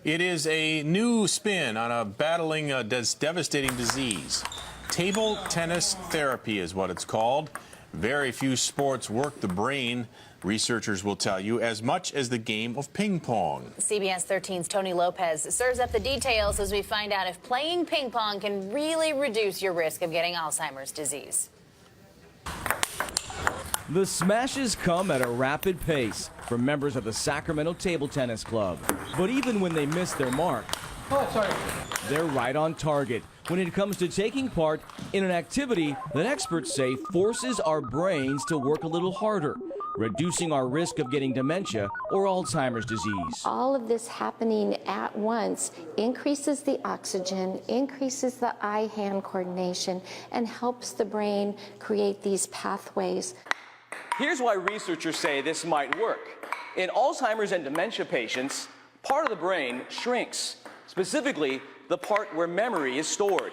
It is a new spin on a battling this devastating disease. Table tennis therapy is what it's called. Very few sports work the brain, researchers will tell you, as much as the game of ping pong. CBS 13's Tony Lopez serves up the details as we find out if playing ping pong can really reduce your risk of getting Alzheimer's disease. The smashes come at a rapid pace from members of the Sacramento Table Tennis Club. But even when they miss their mark, they're right on target when it comes to taking part in an activity that experts say forces our brains to work a little harder, reducing our risk of getting dementia or Alzheimer's disease. All of this happening at once increases the oxygen, increases the eye-hand coordination, and helps the brain create these pathways. Here's why researchers say this might work. In Alzheimer's and dementia patients, part of the brain shrinks, specifically the part where memory is stored.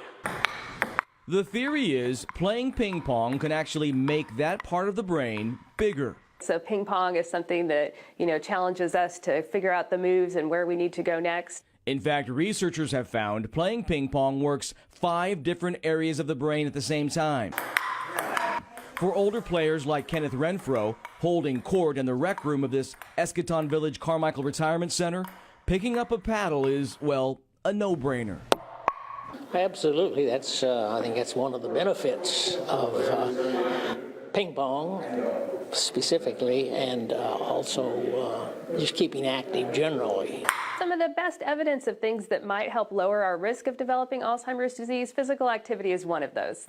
The theory is playing ping pong can actually make that part of the brain bigger. So ping pong is something that, challenges us to figure out the moves and where we need to go next. In fact, researchers have found playing ping pong works 5 different areas of the brain at the same time. For older players like Kenneth Renfro, holding court in the rec room of this Eschaton Village Carmichael Retirement Center, picking up a paddle is, well, a no-brainer. Absolutely. I think that's one of the benefits of ping pong specifically, and also just keeping active generally. Some of the best evidence of things that might help lower our risk of developing Alzheimer's disease, physical activity is one of those.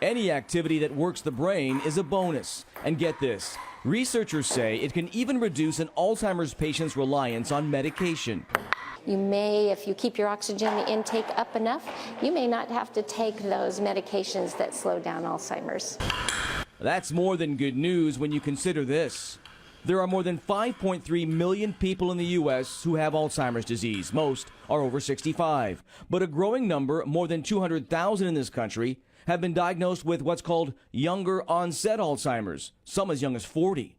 Any activity that works the brain is a bonus. And get this, researchers say it can even reduce an Alzheimer's patient's reliance on medication. You may, if you keep your oxygen intake up enough, you may not have to take those medications that slow down Alzheimer's. That's more than good news when you consider this. There are more than 5.3 million people in the U.S. who have Alzheimer's disease. Most are over 65. But a growing number, more than 200,000 in this country, have been diagnosed with what's called younger onset Alzheimer's, some as young as 40.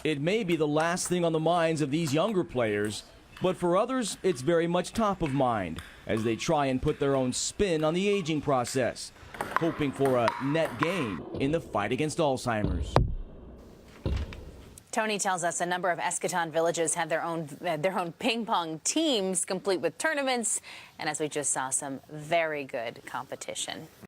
It may be the last thing on the minds of these younger players, but for others, it's very much top of mind as they try and put their own spin on the aging process, hoping for a net gain in the fight against Alzheimer's. Tony tells us a number of Eschaton villages have their own ping pong teams, complete with tournaments, and as we just saw, some very good competition.